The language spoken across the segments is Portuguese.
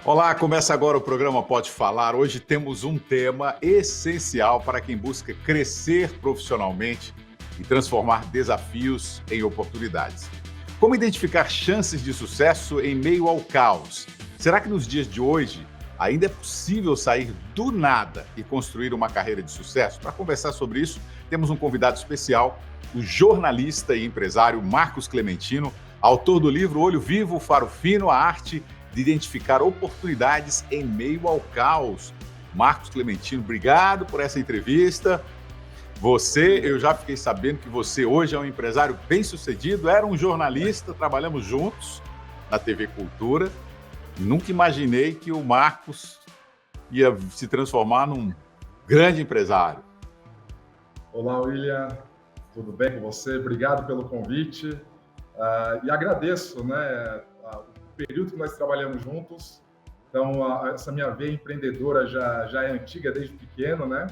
Olá, começa agora o programa Pode Falar. Hoje temos um tema essencial para quem busca crescer profissionalmente e transformar desafios em oportunidades. Como identificar chances de sucesso em meio ao caos? Será que nos dias de hoje ainda é possível sair do nada e construir uma carreira de sucesso? Para conversar sobre isso, temos um convidado especial, o jornalista e empresário Marcos Clementino, autor do livro Olho Vivo, Faro Fino, a arte de identificar oportunidades em meio ao caos. Marcos Clementino, obrigado por essa entrevista. Eu já fiquei sabendo que você hoje é um empresário bem-sucedido, era um jornalista, trabalhamos juntos na TV Cultura. Nunca imaginei que o Marcos ia se transformar num grande empresário. Olá, William. Tudo bem com você? Obrigado pelo convite. E agradeço, né, o período que nós trabalhamos juntos. Então, essa minha veia empreendedora já é antiga desde pequeno, né?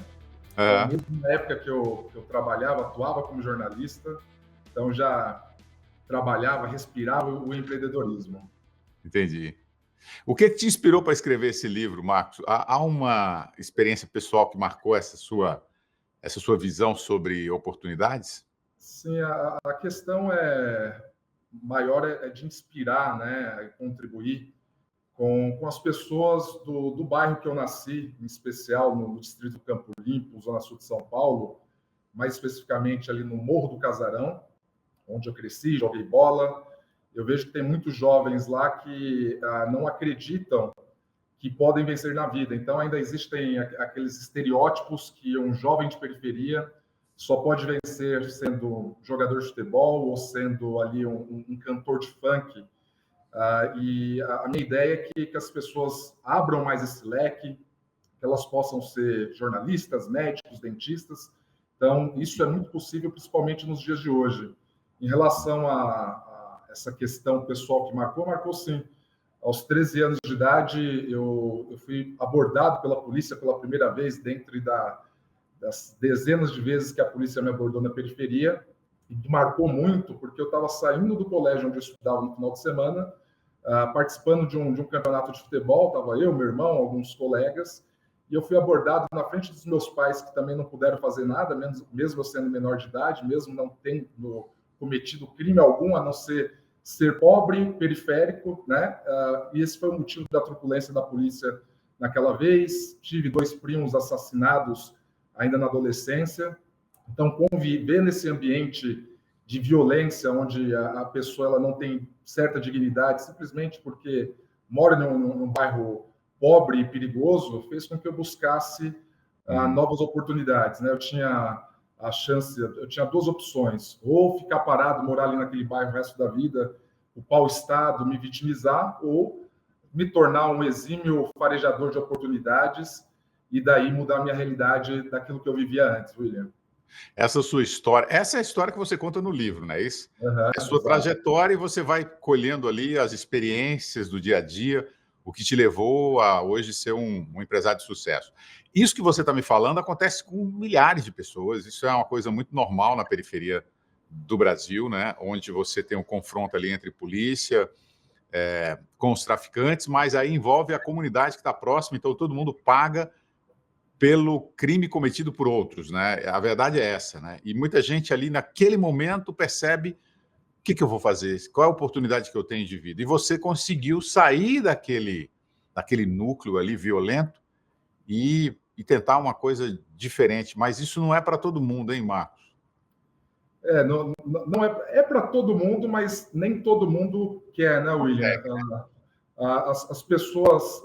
Mesmo na época que eu trabalhava, atuava como jornalista, então já trabalhava, respirava o empreendedorismo. Entendi. O que te inspirou para escrever esse livro, Marcos? Há uma experiência pessoal que marcou essa sua visão sobre oportunidades? Sim, a questão maior é de inspirar, né, contribuir com as pessoas do bairro que eu nasci, em especial no distrito Campo Limpo, Zona Sul de São Paulo, mais especificamente ali no Morro do Casarão, onde eu cresci, joguei bola. Eu vejo que tem muitos jovens lá que não acreditam que podem vencer na vida. Então, ainda existem aqueles estereótipos que um jovem de periferia só pode vencer sendo jogador de futebol ou sendo ali um cantor de funk. E a minha ideia é que as pessoas abram mais esse leque, que elas possam ser jornalistas, médicos, dentistas. Então, isso é muito possível, principalmente nos dias de hoje. Em relação a essa questão pessoal que marcou sim. Aos 13 anos de idade, eu fui abordado pela polícia pela primeira vez, dentre das dezenas de vezes que a polícia me abordou na periferia, e marcou muito, porque eu estava saindo do colégio onde eu estudava no final de semana, participando de um campeonato de futebol, estava eu, meu irmão, alguns colegas, e eu fui abordado na frente dos meus pais, que também não puderam fazer nada, mesmo eu sendo menor de idade, mesmo não tendo cometido crime algum, a não ser pobre, periférico, né? E esse foi o motivo da truculência da polícia naquela vez. Tive 2 primos assassinados ainda na adolescência. Então, conviver nesse ambiente de violência, onde a pessoa ela não tem certa dignidade, simplesmente porque mora num bairro pobre e perigoso, fez com que eu buscasse novas oportunidades, né? Eu tinha eu tinha 2 opções: ou ficar parado, morar ali naquele bairro o resto da vida, culpar o Estado, me vitimizar, ou me tornar um exímio farejador de oportunidades e daí mudar a minha realidade daquilo que eu vivia antes, William. Essa é a história que você conta no livro, não é isso? É a sua Exato. trajetória e você vai colhendo ali as experiências do dia a dia, o que te levou a hoje ser um empresário de sucesso. Isso que você está me falando acontece com milhares de pessoas, isso é uma coisa muito normal na periferia do Brasil, né? Onde você tem um confronto ali entre polícia, com os traficantes, mas aí envolve a comunidade que está próxima, então todo mundo paga pelo crime cometido por outros, né? A verdade é essa, né? E muita gente ali naquele momento percebe: o que eu vou fazer? Qual é a oportunidade que eu tenho de vida? E você conseguiu sair daquele núcleo ali violento e tentar uma coisa diferente. Mas isso não é para todo mundo, hein, Marcos? Não é para todo mundo, mas nem todo mundo quer, né, William? As pessoas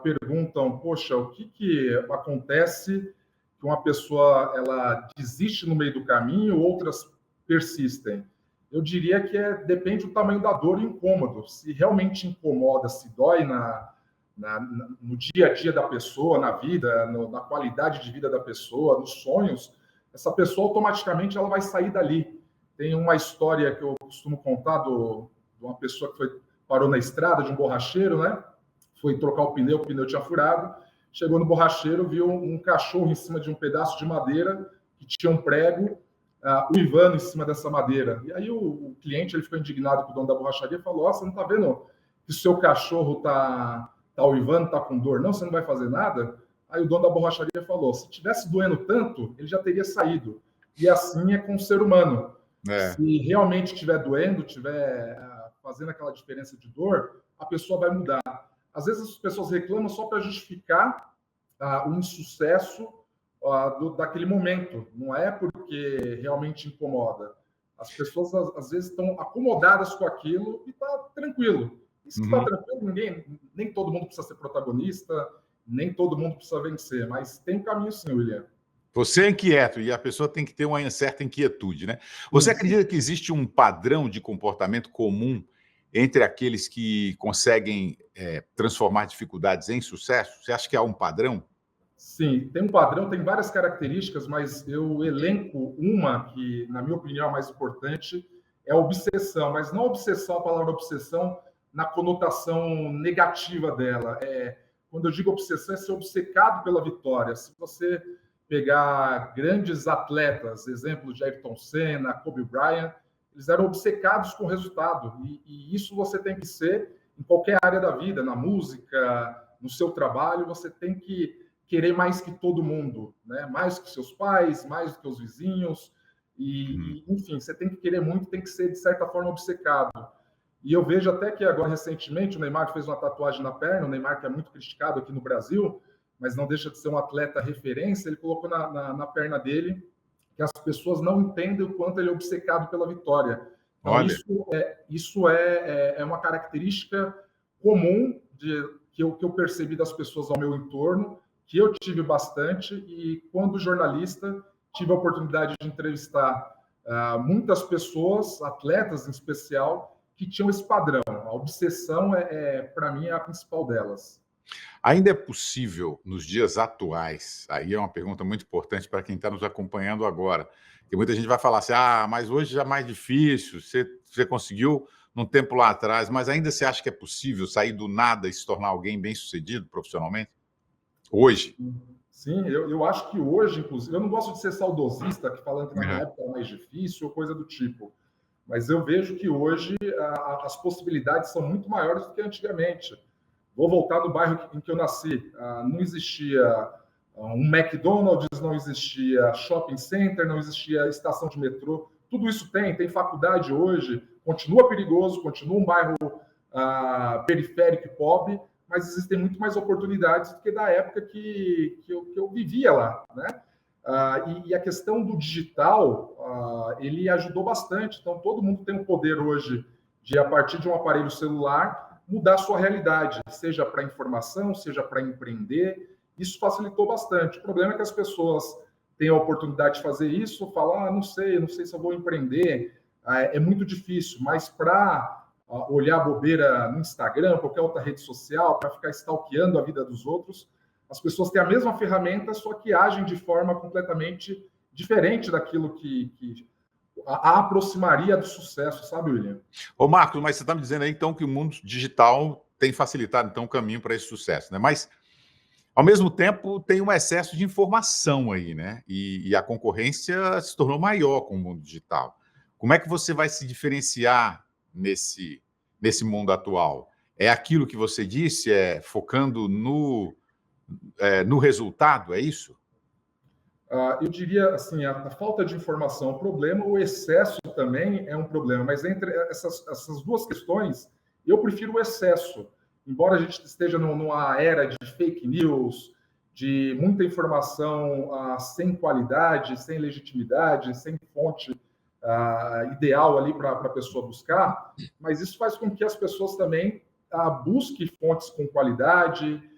perguntam: poxa, o que acontece que uma pessoa ela desiste no meio do caminho, outras persistem? Eu diria que depende do tamanho da dor e incômodo. Se realmente incomoda, se dói no dia a dia da pessoa, na vida, na qualidade de vida da pessoa, nos sonhos, essa pessoa automaticamente ela vai sair dali. Tem uma história que eu costumo contar de uma pessoa que parou na estrada, de um borracheiro, né? Foi trocar o pneu tinha furado. Chegou no borracheiro, viu um cachorro em cima de um pedaço de madeira que tinha um prego, uivando em cima dessa madeira. E aí o cliente ele ficou indignado com o dono da borracharia e falou: você não está vendo que o seu cachorro tá uivando, tá com dor. Não, você não vai fazer nada? Aí o dono da borracharia falou, se tivesse doendo tanto, ele já teria saído. E assim é com o ser humano. Se realmente estiver doendo, estiver fazendo aquela diferença de dor, a pessoa vai mudar. Às vezes as pessoas reclamam só para justificar o insucesso daquele momento. Não é porque realmente incomoda. As pessoas, às vezes, estão acomodadas com aquilo e está tranquilo. E se está tranquilo, nem todo mundo precisa ser protagonista, nem todo mundo precisa vencer, mas tem um caminho sim, William. Você é inquieto e a pessoa tem que ter uma certa inquietude, né? Você acredita que existe um padrão de comportamento comum entre aqueles que conseguem transformar dificuldades em sucesso? Você acha que há um padrão? Sim, tem um padrão, tem várias características, mas eu elenco uma que, na minha opinião, é a mais importante, é a obsessão, mas não a obsessão, a palavra obsessão na conotação negativa dela. Quando eu digo obsessão, é ser obcecado pela vitória. Se você pegar grandes atletas, exemplos de Ayrton Senna, Kobe Bryant, eles eram obcecados com o resultado. E isso você tem que ser em qualquer área da vida, na música, no seu trabalho, você tem que querer mais que todo mundo, né? Mais que seus pais, mais do que os vizinhos. Enfim, você tem que querer muito, tem que ser, de certa forma, obcecado. E eu vejo até que agora, recentemente, o Neymar fez uma tatuagem na perna, o Neymar que é muito criticado aqui no Brasil, mas não deixa de ser um atleta referência, ele colocou na perna dele que as pessoas não entendem o quanto ele é obcecado pela vitória. Então, Olha. isso é uma característica comum que eu percebi das pessoas ao meu entorno, que eu tive bastante, e quando jornalista, tive a oportunidade de entrevistar muitas pessoas, atletas em especial, que tinham esse padrão. A obsessão para mim, é a principal delas. Ainda é possível, nos dias atuais, aí é uma pergunta muito importante para quem está nos acompanhando agora, que muita gente vai falar assim, mas hoje já é mais difícil, você conseguiu num tempo lá atrás, mas ainda você acha que é possível sair do nada e se tornar alguém bem-sucedido profissionalmente? Hoje? Sim, eu acho que hoje, inclusive, eu não gosto de ser saudosista, falando que na minha época era mais difícil ou coisa do tipo, mas eu vejo que hoje as possibilidades são muito maiores do que antigamente. Vou voltar no bairro em que eu nasci. Não existia um McDonald's, não existia shopping center, não existia estação de metrô. Tudo isso tem faculdade hoje, continua perigoso, continua um bairro periférico e pobre, mas existem muito mais oportunidades do que da época que eu vivia lá, né? E a questão do digital, ele ajudou bastante. Então, todo mundo tem o poder hoje de, a partir de um aparelho celular, mudar a sua realidade, seja para informação, seja para empreender. Isso facilitou bastante. O problema é que as pessoas têm a oportunidade de fazer isso, falar, não sei se eu vou empreender, é muito difícil, mas para olhar bobeira no Instagram, qualquer outra rede social, para ficar stalkeando a vida dos outros, as pessoas têm a mesma ferramenta, só que agem de forma completamente diferente daquilo que a aproximaria do sucesso, sabe, William? Ô, Marcos, mas você está me dizendo aí, então, que o mundo digital tem facilitado, então, o caminho para esse sucesso, né? Mas, ao mesmo tempo, tem um excesso de informação aí, né? E a concorrência se tornou maior com o mundo digital. Como é que você vai se diferenciar nesse mundo atual? É aquilo que você disse, focando no resultado, é isso? Eu diria assim, a falta de informação é um problema, o excesso também é um problema, mas entre essas duas questões, eu prefiro o excesso. Embora a gente esteja numa era de fake news, de muita informação sem qualidade, sem legitimidade, sem fonte ideal ali para a pessoa buscar, mas isso faz com que as pessoas também busquem fontes com qualidade,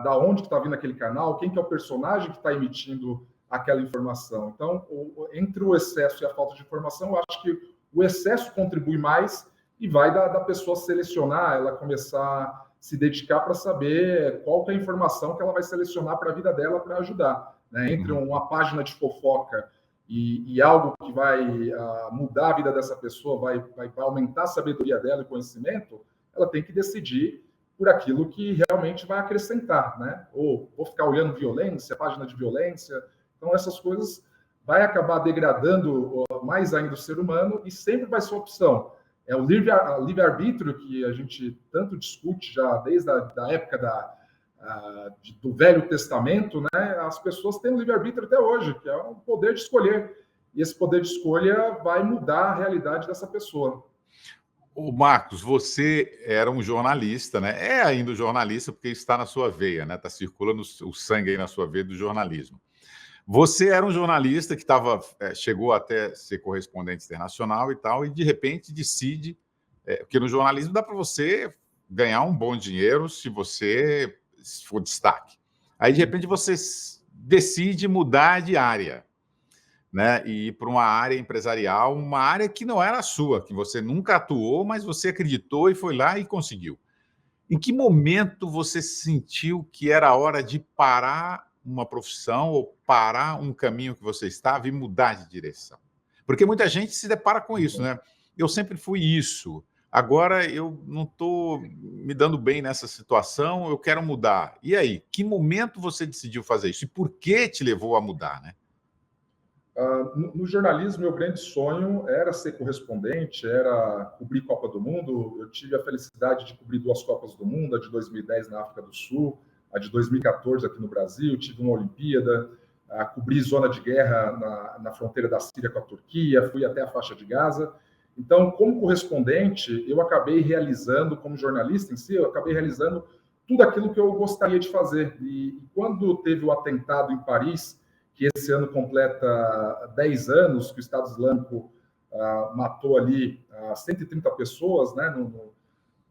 da onde está vindo aquele canal, quem que é o personagem que está emitindo aquela informação. Então, entre o excesso e a falta de informação, eu acho que o excesso contribui mais e vai da pessoa selecionar, ela começar a se dedicar para saber qual que é a informação que ela vai selecionar para a vida dela para ajudar. Né? Entre uma página de fofoca e algo que vai mudar a vida dessa pessoa, vai aumentar a sabedoria dela e conhecimento, ela tem que decidir por aquilo que realmente vai acrescentar, né? Ou vou ficar olhando violência, página de violência. Então, essas coisas vai acabar degradando mais ainda o ser humano e sempre vai ser uma opção. É o livre-arbítrio que a gente tanto discute já desde a época do Velho Testamento, né? As pessoas têm o livre-arbítrio até hoje, que é o poder de escolher. E esse poder de escolha vai mudar a realidade dessa pessoa. O Marcos, você era um jornalista, né? É ainda um jornalista, porque está na sua veia, né? Está circulando o sangue aí na sua veia do jornalismo. Você era um jornalista que chegou até ser correspondente internacional e tal, e de repente decide, porque no jornalismo dá para você ganhar um bom dinheiro se você for destaque. Aí, de repente, você decide mudar de área, né? E ir para uma área empresarial, uma área que não era a sua, que você nunca atuou, mas você acreditou e foi lá e conseguiu. Em que momento você sentiu que era hora de parar uma profissão ou parar um caminho que você estava e mudar de direção? Porque muita gente se depara com isso, né? Eu sempre fui isso, agora eu não estou me dando bem nessa situação, eu quero mudar. E aí, que momento você decidiu fazer isso? E por que te levou a mudar, né? No jornalismo, meu grande sonho era ser correspondente, era cobrir Copa do Mundo. Eu tive a felicidade de cobrir 2 Copas do Mundo, a de 2010 na África do Sul, a de 2014 aqui no Brasil. Tive uma Olimpíada, cobri zona de guerra na fronteira da Síria com a Turquia, fui até a faixa de Gaza. Então, como correspondente, eu acabei realizando, como jornalista em si, eu acabei realizando tudo aquilo que eu gostaria de fazer. E quando teve o atentado em Paris, que esse ano completa 10 anos, que o Estado Islâmico matou ali 130 pessoas, né,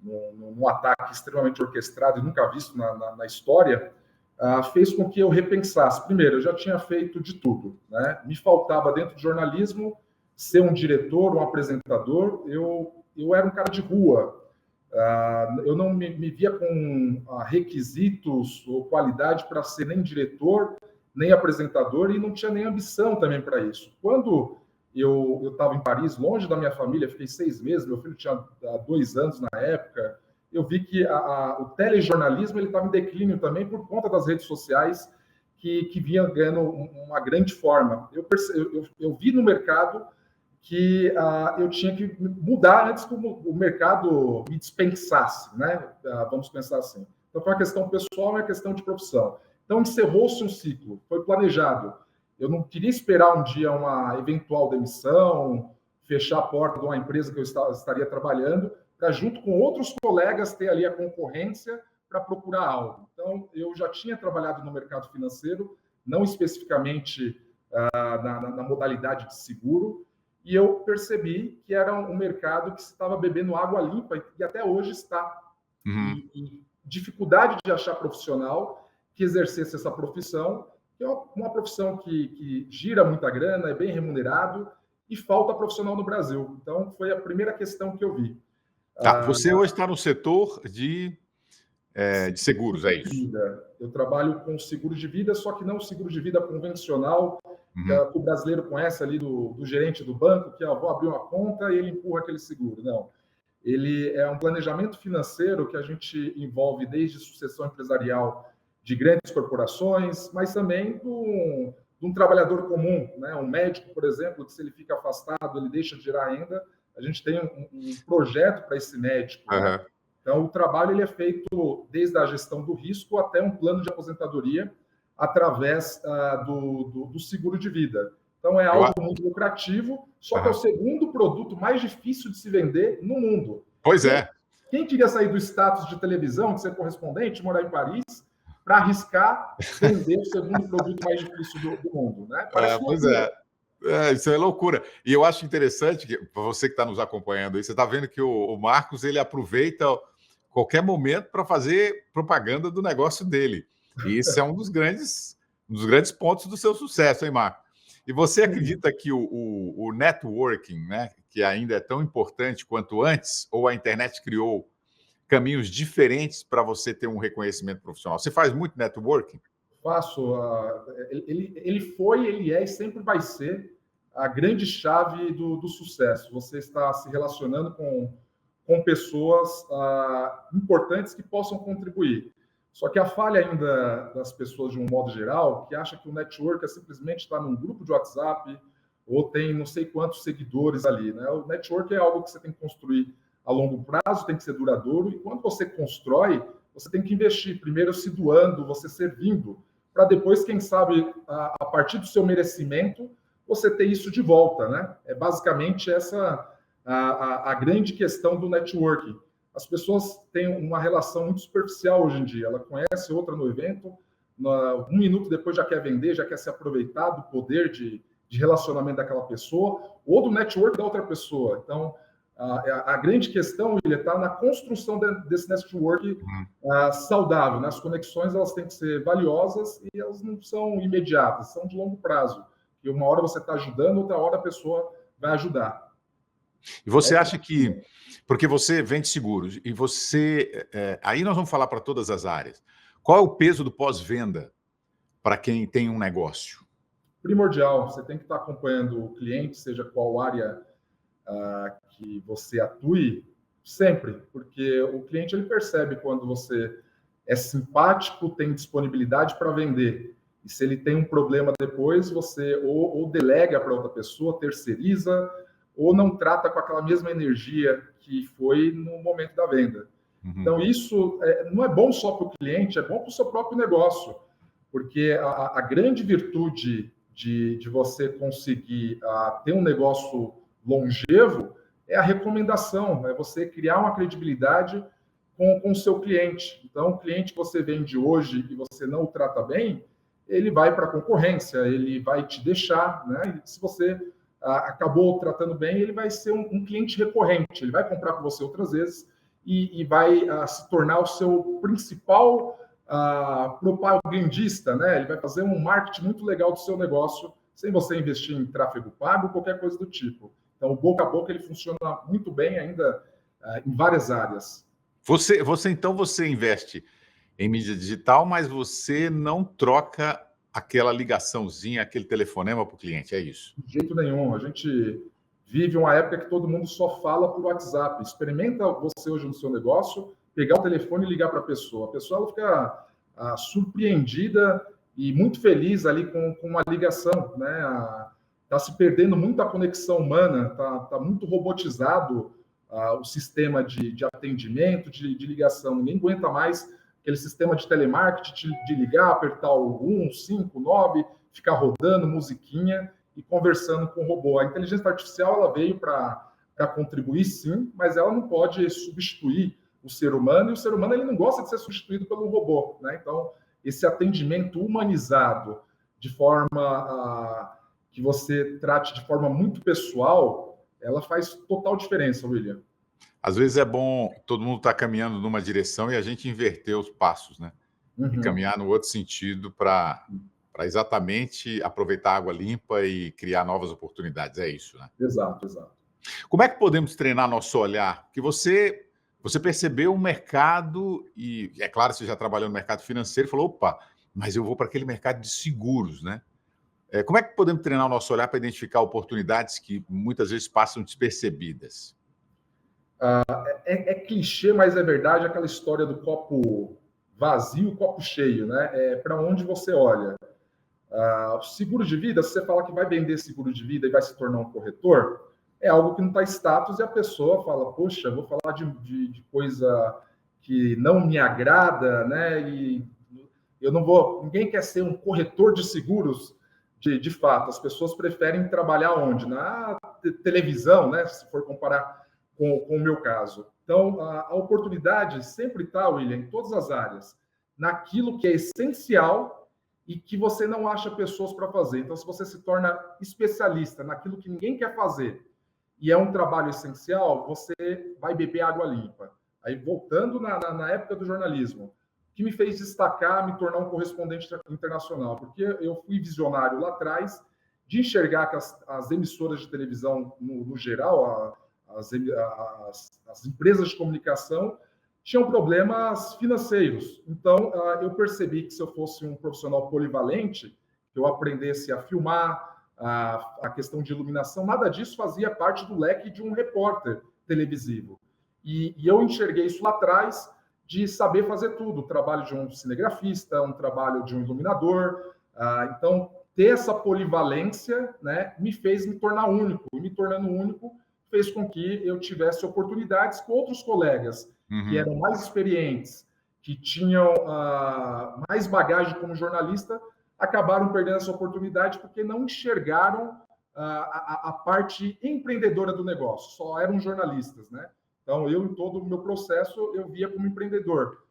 num ataque extremamente orquestrado e nunca visto na história, fez com que eu repensasse. Primeiro, eu já tinha feito de tudo, né? Me faltava dentro do jornalismo ser um diretor, um apresentador. Eu era um cara de rua. Eu não me via com requisitos ou qualidade para ser nem diretor, nem apresentador, e não tinha nem ambição também para isso. Quando eu estava em Paris, longe da minha família, fiquei 6 meses, meu filho tinha 2 anos na época, eu vi que o telejornalismo estava em declínio também por conta das redes sociais que vinha ganhando uma grande forma. Eu vi no mercado que eu tinha que mudar antes que o mercado me dispensasse, né? Vamos pensar assim. Então, foi uma questão pessoal e uma questão de profissão. Então, encerrou-se um ciclo, foi planejado. Eu não queria esperar um dia uma eventual demissão, fechar a porta de uma empresa que eu estaria trabalhando, para, junto com outros colegas, ter ali a concorrência para procurar algo. Então, eu já tinha trabalhado no mercado financeiro, não especificamente na modalidade de seguro, e eu percebi que era um mercado que estava bebendo água limpa e até hoje está. Uhum. E dificuldade de achar profissional que exercesse essa profissão, que é uma profissão que gira muita grana, é bem remunerado, e falta profissional no Brasil. Então, foi a primeira questão que eu vi. Você hoje está no setor de seguros, é isso? Eu trabalho com seguro de vida, só que não seguro de vida convencional, que o brasileiro conhece ali do gerente do banco, que vou abrir uma conta e ele empurra aquele seguro. Não. Ele é um planejamento financeiro que a gente envolve desde sucessão empresarial de grandes corporações, mas também de um trabalhador comum, né? Um médico, por exemplo, que se ele fica afastado, ele deixa de gerar renda, a gente tem um projeto para esse médico. Uhum. Né? Então, o trabalho ele é feito desde a gestão do risco até um plano de aposentadoria através do seguro de vida. Então, é algo muito lucrativo, só que é o segundo produto mais difícil de se vender no mundo. Pois é. Quem queria sair do status de televisão, de ser correspondente, morar em Paris, para arriscar vender o segundo produto mais difícil do mundo, né? Pois é. Isso é loucura. E eu acho interessante que, para você que está nos acompanhando aí, você está vendo que o Marcos ele aproveita qualquer momento para fazer propaganda do negócio dele. E isso é um dos grandes pontos do seu sucesso, hein, Marcos? E você acredita que o networking, né, que ainda é tão importante quanto antes, ou a internet criou caminhos diferentes para você ter um reconhecimento profissional? Você faz muito networking? Faço. Ele foi, ele é e sempre vai ser a grande chave do sucesso. Você está se relacionando com pessoas importantes que possam contribuir. Só que a falha ainda das pessoas, de um modo geral, que acha que o network é simplesmente estar num grupo de WhatsApp ou tem não sei quantos seguidores ali, né? O network é algo que você tem que construir a longo prazo, tem que ser duradouro, e quando você constrói, você tem que investir, primeiro se doando, você servindo, para depois, quem sabe, a partir do seu merecimento, você ter isso de volta, né? É basicamente essa a grande questão do networking. As pessoas têm uma relação muito superficial hoje em dia. Ela conhece outra no evento, um minuto depois já quer vender, já quer se aproveitar do poder de relacionamento daquela pessoa ou do network da outra pessoa. Então, a grande questão está na construção desse network saudável. Né? As conexões elas têm que ser valiosas e elas não são imediatas, são de longo prazo. E uma hora você está ajudando, outra hora a pessoa vai ajudar. E você acha que, porque você vende seguros, e você, aí nós vamos falar para todas as áreas, qual é o peso do pós-venda para quem tem um negócio? Primordial, você tem que estar acompanhando o cliente, seja qual área que você atue, sempre, porque o cliente ele percebe quando você é simpático, tem disponibilidade para vender, e se ele tem um problema depois, você ou delega para outra pessoa, terceiriza, ou não trata com aquela mesma energia que foi no momento da venda. Uhum. Então, isso não é bom só para o cliente, é bom para o seu próprio negócio, porque a grande virtude de você conseguir ter um negócio longevo é a recomendação, é você criar uma credibilidade com o seu cliente. Então, o cliente que você vende hoje e você não o trata bem, ele vai para a concorrência, ele vai te deixar, né? E se você acabou tratando bem, ele vai ser um cliente recorrente, ele vai comprar com você outras vezes e vai se tornar o seu principal propagandista, né? Ele vai fazer um marketing muito legal do seu negócio, sem você investir em tráfego pago, qualquer coisa do tipo. Então, o boca a boca ele funciona muito bem ainda em várias áreas. Então você investe em mídia digital, mas você não troca aquela ligaçãozinha, aquele telefonema para o cliente, é isso? De jeito nenhum. A gente vive uma época que todo mundo só fala por WhatsApp. Experimenta você hoje no seu negócio, pegar o telefone e ligar para a pessoa. A pessoa ela fica surpreendida e muito feliz ali com uma ligação, né? Está se perdendo muito a conexão humana, está muito robotizado o sistema de atendimento, de ligação. Ninguém aguenta mais aquele sistema de telemarketing, de ligar, apertar o 1, 5, 9, ficar rodando musiquinha e conversando com o robô. A inteligência artificial ela veio para contribuir, sim, mas ela não pode substituir o ser humano, e o ser humano ele não gosta de ser substituído pelo robô, né? Então, esse atendimento humanizado, de forma que você trate de forma muito pessoal, ela faz total diferença, William. Às vezes é bom todo mundo estar caminhando numa direção e a gente inverter os passos, né? Uhum. E caminhar no outro sentido para exatamente aproveitar a água limpa e criar novas oportunidades. É isso, né? Exato, exato. Como é que podemos treinar nosso olhar? Porque você percebeu o mercado e, é claro, você já trabalhou no mercado financeiro e falou, opa, mas eu vou para aquele mercado de seguros, né? Como é que podemos treinar o nosso olhar para identificar oportunidades que muitas vezes passam despercebidas? É clichê, mas é verdade aquela história do copo vazio, copo cheio, né? É para onde você olha. Seguro de vida, se você falar que vai vender seguro de vida e vai se tornar um corretor, é algo que não está status e a pessoa fala, poxa, vou falar de coisa que não me agrada, né? E eu não vou... Ninguém quer ser um corretor de seguros de fato. As pessoas preferem trabalhar onde? Na televisão, né? Se for comparar com o meu caso. Então, a oportunidade sempre está, William, em todas as áreas, naquilo que é essencial e que você não acha pessoas para fazer. Então, se você se torna especialista naquilo que ninguém quer fazer e é um trabalho essencial, você vai beber água limpa. Aí, voltando na época do jornalismo, o que me fez destacar, me tornar um correspondente internacional, porque eu fui visionário lá atrás de enxergar que as emissoras de televisão, no geral, as empresas de comunicação tinham problemas financeiros. Então, eu percebi que se eu fosse um profissional polivalente, que eu aprendesse a filmar, a questão de iluminação, nada disso fazia parte do leque de um repórter televisivo. E eu enxerguei isso lá atrás de saber fazer tudo, o trabalho de um cinegrafista, um trabalho de um iluminador. Então, ter essa polivalência, né, me fez me tornar único. E me tornando único fez com que eu tivesse oportunidades com outros colegas que eram mais experientes, que tinham mais bagagem como jornalista, acabaram perdendo essa oportunidade porque não enxergaram a parte empreendedora do negócio, só eram jornalistas, né? Então, eu, em todo o meu processo, eu via como empreendedor.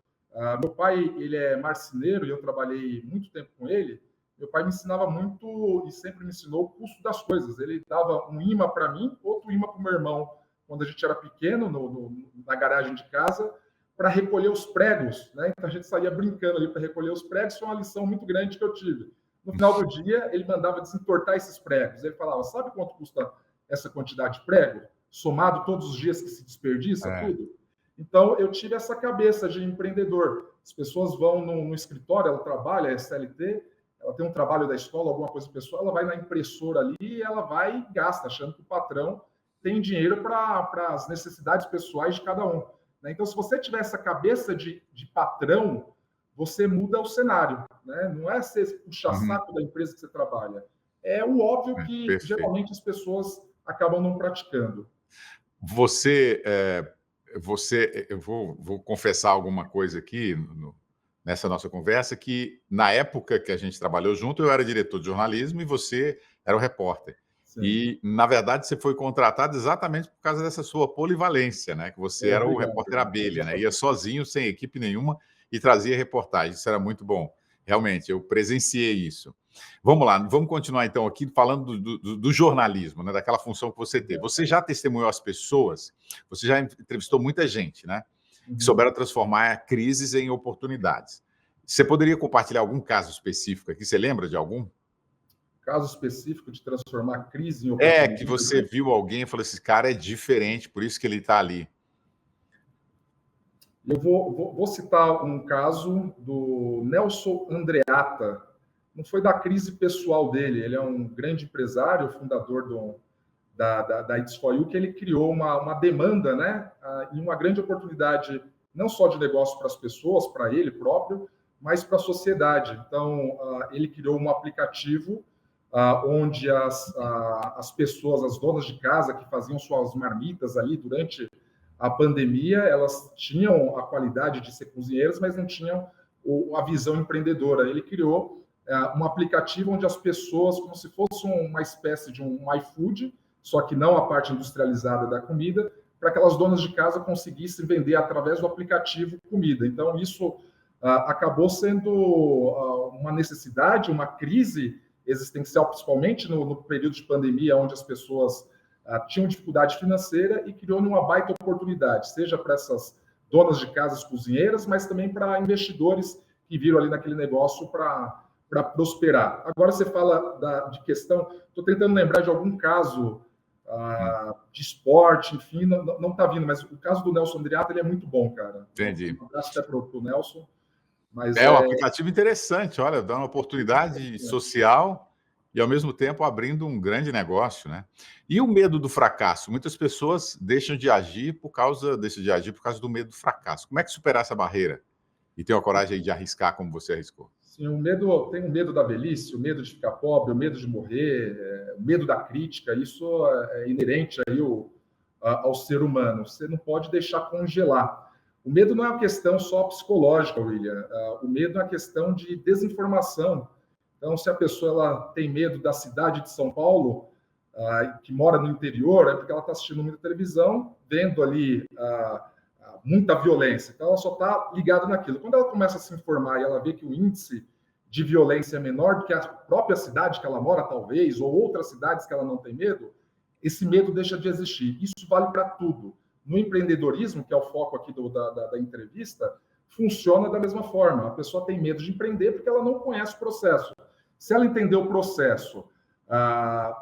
Meu pai, ele é marceneiro e eu trabalhei muito tempo com ele. Meu pai me ensinava muito e sempre me ensinou o custo das coisas. Ele dava um imã para mim, outro imã para o meu irmão, quando a gente era pequeno, na garagem de casa, para recolher os pregos, né? Então, a gente saía brincando ali para recolher os pregos. Foi uma lição muito grande que eu tive. No final do dia, ele mandava desentortar esses pregos. Ele falava, sabe quanto custa essa quantidade de prego? Somado todos os dias que se desperdiça tudo? Então, eu tive essa cabeça de empreendedor. As pessoas vão no escritório, ela trabalha, é SLT, ela tem um trabalho da escola, alguma coisa pessoal, ela vai na impressora ali e ela vai e gasta, achando que o patrão tem dinheiro para as necessidades pessoais de cada um. Então, se você tiver essa cabeça de patrão, você muda o cenário, né? Não é você puxar saco da empresa que você trabalha. É o óbvio que geralmente as pessoas acabam não praticando. Eu vou confessar alguma coisa aqui nessa nossa conversa, que na época que a gente trabalhou junto, eu era diretor de jornalismo e você era o repórter. Sim. E, na verdade, você foi contratado exatamente por causa dessa sua polivalência, né? Que você era o repórter abelha, né? Ia sozinho, sem equipe nenhuma, e trazia reportagem. Isso era muito bom. Realmente, eu presenciei isso. Vamos lá, vamos continuar então aqui falando do jornalismo, né? Daquela função que você teve. Você já testemunhou as pessoas, você já entrevistou muita gente, né? Que souberam transformar crises em oportunidades. Você poderia compartilhar algum caso específico aqui? Você lembra de algum? Caso específico de transformar crise em oportunidade? Que você viu alguém e falou, esse cara é diferente, por isso que ele está ali. Eu vou citar um caso do Nelson Andreatta. Não foi da crise pessoal dele, ele é um grande empresário, fundador da It's For You, que ele criou uma demanda, né, e uma grande oportunidade, não só de negócio para as pessoas, para ele próprio, mas para a sociedade. Então, ele criou um aplicativo onde as pessoas, as donas de casa que faziam suas marmitas ali durante a pandemia, elas tinham a qualidade de ser cozinheiras, mas não tinham a visão empreendedora. Ele criou um aplicativo onde as pessoas, como se fosse uma espécie de um iFood, só que não a parte industrializada da comida, para que aquelas donas de casa conseguissem vender através do aplicativo comida. Então, isso acabou sendo uma necessidade, uma crise existencial, principalmente no período de pandemia, onde as pessoas tinham dificuldade financeira, e criou uma baita oportunidade, seja para essas donas de casas cozinheiras, mas também para investidores que viram ali naquele negócio para prosperar. Agora você fala de questão, estou tentando lembrar de algum caso de esporte, enfim, não está vindo, mas o caso do Nelson Andreatta, ele é muito bom, cara. Entendi. Um abraço até para o Nelson. Mas um aplicativo interessante, olha, dá uma oportunidade social e, ao mesmo tempo, abrindo um grande negócio, né? E o medo do fracasso? Muitas pessoas deixam de agir por causa do medo do fracasso. Como é que superar essa barreira? E ter a coragem de arriscar como você arriscou? Sim, tem o medo da velhice, o medo de ficar pobre, o medo de morrer, o medo da crítica. Isso é inerente aí ao ser humano. Você não pode deixar congelar. O medo não é uma questão só psicológica, William. O medo é uma questão de desinformação. Então, se a pessoa ela tem medo da cidade de São Paulo, que mora no interior, é porque ela está assistindo muita televisão, vendo ali muita violência. Então, ela só está ligada naquilo. Quando ela começa a se informar e ela vê que o índice de violência é menor do que a própria cidade que ela mora, talvez, ou outras cidades que ela não tem medo, esse medo deixa de existir. Isso vale para tudo. No empreendedorismo, que é o foco aqui da entrevista, funciona da mesma forma. A pessoa tem medo de empreender porque ela não conhece o processo. Se ela entender o processo,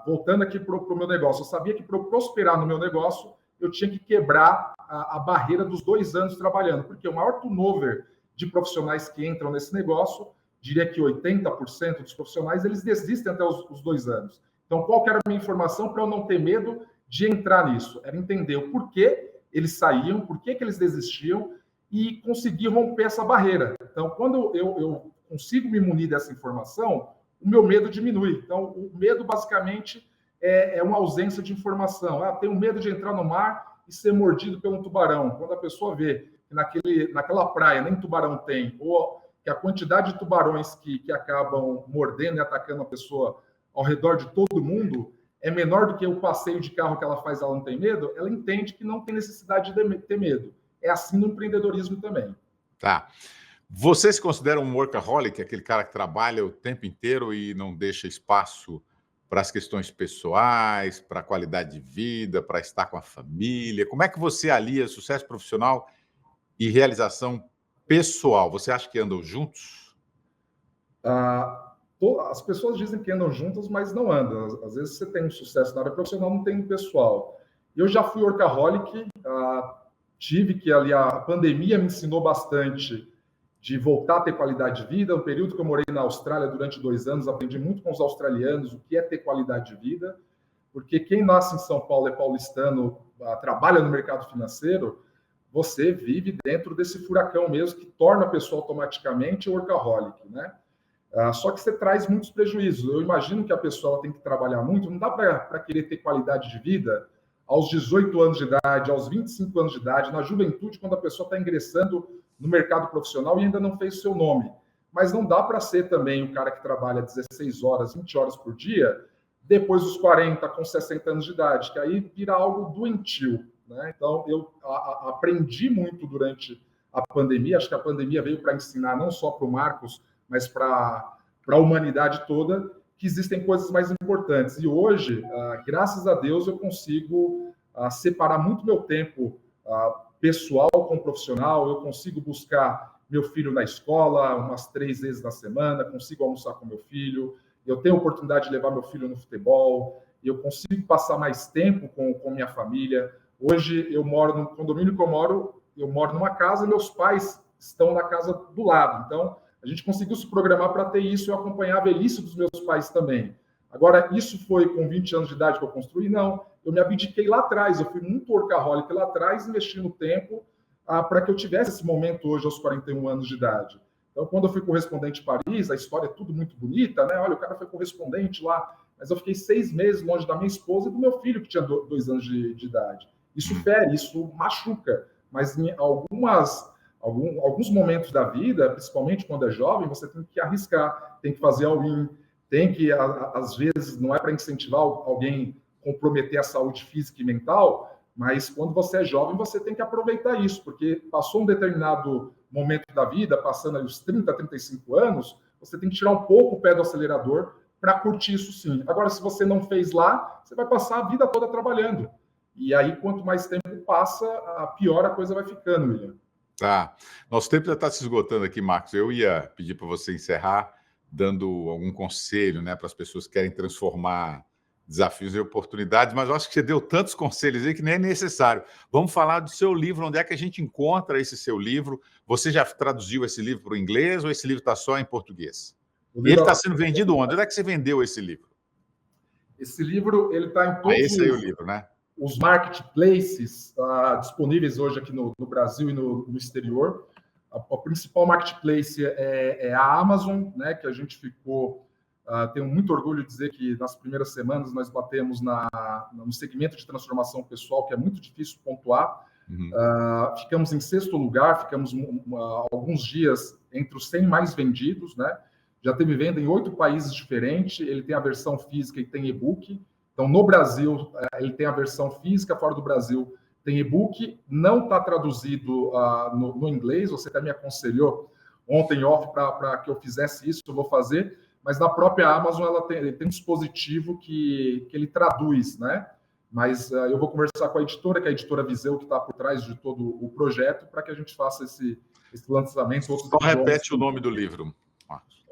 voltando aqui para o meu negócio, eu sabia que para eu prosperar no meu negócio, eu tinha que quebrar a barreira dos 2 anos trabalhando, porque o maior turnover de profissionais que entram nesse negócio, diria que 80% dos profissionais, eles desistem até os 2 anos. Então, qual que era a minha informação para eu não ter medo de entrar nisso? Era entender o porquê eles saíam, por que eles desistiam e conseguir romper essa barreira. Então, quando eu consigo me munir dessa informação, o meu medo diminui. Então, o medo, basicamente, é uma ausência de informação. Tenho medo de entrar no mar e ser mordido por um tubarão. Quando a pessoa vê que naquela praia nem tubarão tem, ou que a quantidade de tubarões que acabam mordendo e atacando a pessoa ao redor de todo mundo é menor do que o passeio de carro que ela faz, ela não tem medo, ela entende que não tem necessidade de ter medo. É assim no empreendedorismo também. Tá. Você se considera um workaholic, aquele cara que trabalha o tempo inteiro e não deixa espaço para as questões pessoais, para a qualidade de vida, para estar com a família? Como é que você alia sucesso profissional e realização pessoal? Você acha que andam juntos? As pessoas dizem que andam juntas, mas não andam. Às vezes você tem um sucesso na área profissional, não tem no pessoal. Eu já fui workaholic, tive que ali, a pandemia me ensinou bastante de voltar a ter qualidade de vida. No período que eu morei na Austrália durante 2 anos, aprendi muito com os australianos o que é ter qualidade de vida, porque quem nasce em São Paulo é paulistano, trabalha no mercado financeiro, você vive dentro desse furacão mesmo, que torna a pessoa automaticamente workaholic, né? Só que você traz muitos prejuízos. Eu imagino que a pessoa tem que trabalhar muito, não dá para querer ter qualidade de vida aos 18 anos de idade, aos 25 anos de idade, na juventude, quando a pessoa está ingressando no mercado profissional e ainda não fez o seu nome. Mas não dá para ser também o cara que trabalha 16 horas, 20 horas por dia, depois dos 40, com 60 anos de idade, que aí vira algo doentio, né? Então, eu aprendi muito durante a pandemia. Acho que a pandemia veio para ensinar não só para o Marcos, mas para a humanidade toda, que existem coisas mais importantes. E hoje, graças a Deus, eu consigo separar muito meu tempo pessoal com profissional. Eu consigo buscar meu filho na escola umas 3 vezes na semana, consigo almoçar com meu filho, eu tenho a oportunidade de levar meu filho no futebol, eu consigo passar mais tempo com minha família. Hoje, eu moro no condomínio que eu moro numa casa, meus pais estão na casa do lado. Então, a gente conseguiu se programar para ter isso e eu acompanhar a velhice dos meus pais também. Agora, isso foi com 20 anos de idade que eu construí? Não. Eu me abdiquei lá atrás. Eu fui muito workaholic lá atrás, investindo tempo para que eu tivesse esse momento hoje aos 41 anos de idade. Então, quando eu fui correspondente em Paris, a história é tudo muito bonita, né? Olha, o cara foi correspondente lá, mas eu fiquei 6 meses longe da minha esposa e do meu filho, que tinha 2 anos de idade. Isso fere, isso machuca. Mas em alguns momentos da vida, principalmente quando é jovem, você tem que arriscar, tem que fazer all-in, tem que, às vezes, não é para incentivar alguém comprometer a saúde física e mental, mas quando você é jovem, você tem que aproveitar isso, porque passou um determinado momento da vida, passando aí os 30, 35 anos, você tem que tirar um pouco o pé do acelerador para curtir isso sim. Agora, se você não fez lá, você vai passar a vida toda trabalhando. E aí, quanto mais tempo passa, pior a coisa vai ficando, William. Tá. Nosso tempo já está se esgotando aqui, Marcos. Eu ia pedir para você encerrar dando algum conselho, né, para as pessoas que querem transformar desafios em oportunidades, mas eu acho que você deu tantos conselhos aí que nem é necessário. Vamos falar do seu livro, onde é que a gente encontra esse seu livro? Você já traduziu esse livro para o inglês ou esse livro está só em português? E ele está sendo vendido onde? Onde é que você vendeu esse livro? Esse livro, ele está em todos esse aí é o livro, né? Os marketplaces disponíveis hoje aqui no Brasil e no exterior. A principal marketplace é a Amazon, né, que a gente ficou... tenho muito orgulho de dizer que nas primeiras semanas nós batemos no segmento de transformação pessoal, que é muito difícil pontuar. Ficamos em 6º lugar, ficamos alguns dias entre os 100 mais vendidos, né? Já teve venda em 8 países diferentes. Ele tem a versão física e tem e-book. Então, no Brasil, ele tem a versão física, fora do Brasil tem e-book, não está traduzido no inglês. Você até me aconselhou ontem off para que eu fizesse isso, eu vou fazer, mas na própria Amazon ele tem um dispositivo que ele traduz, né? Mas eu vou conversar com a editora, que é a editora Viseu, que está por trás de todo o projeto, para que a gente faça esse lançamento. Só repete o nome do livro, Marcos.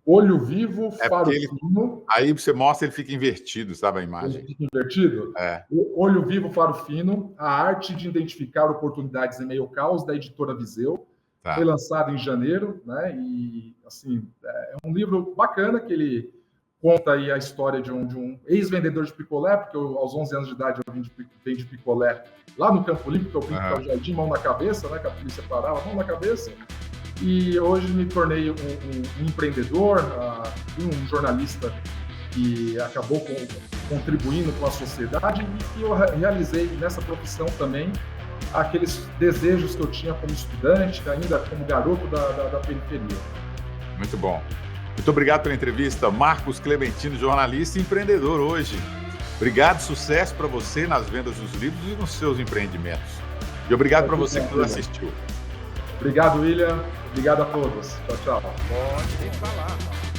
Olho Vivo, Faro Fino. Aí você mostra, ele fica invertido, sabe a imagem? Ele fica invertido? É. Olho Vivo, Faro Fino, a arte de identificar oportunidades em meio ao caos, da editora Viseu. Tá. Foi lançado em janeiro, né? E, assim, é um livro bacana, que ele conta aí a história de um ex-vendedor de picolé, porque aos 11 anos de idade eu vendi picolé lá no Campo Limpo, que eu brinco com o jardim, mão na cabeça, né? Que a polícia parava, mão na cabeça. e hoje me tornei um empreendedor, um jornalista que acabou contribuindo com a sociedade e que eu realizei nessa profissão também aqueles desejos que eu tinha como estudante, ainda como garoto da periferia. Muito bom. Muito obrigado pela entrevista, Marcos Clementino, jornalista e empreendedor hoje. Obrigado, sucesso para você nas vendas dos livros e nos seus empreendimentos. E obrigado para você que nos assistiu. Obrigado, William. Obrigado a todos. Tchau, tchau. Pode falar.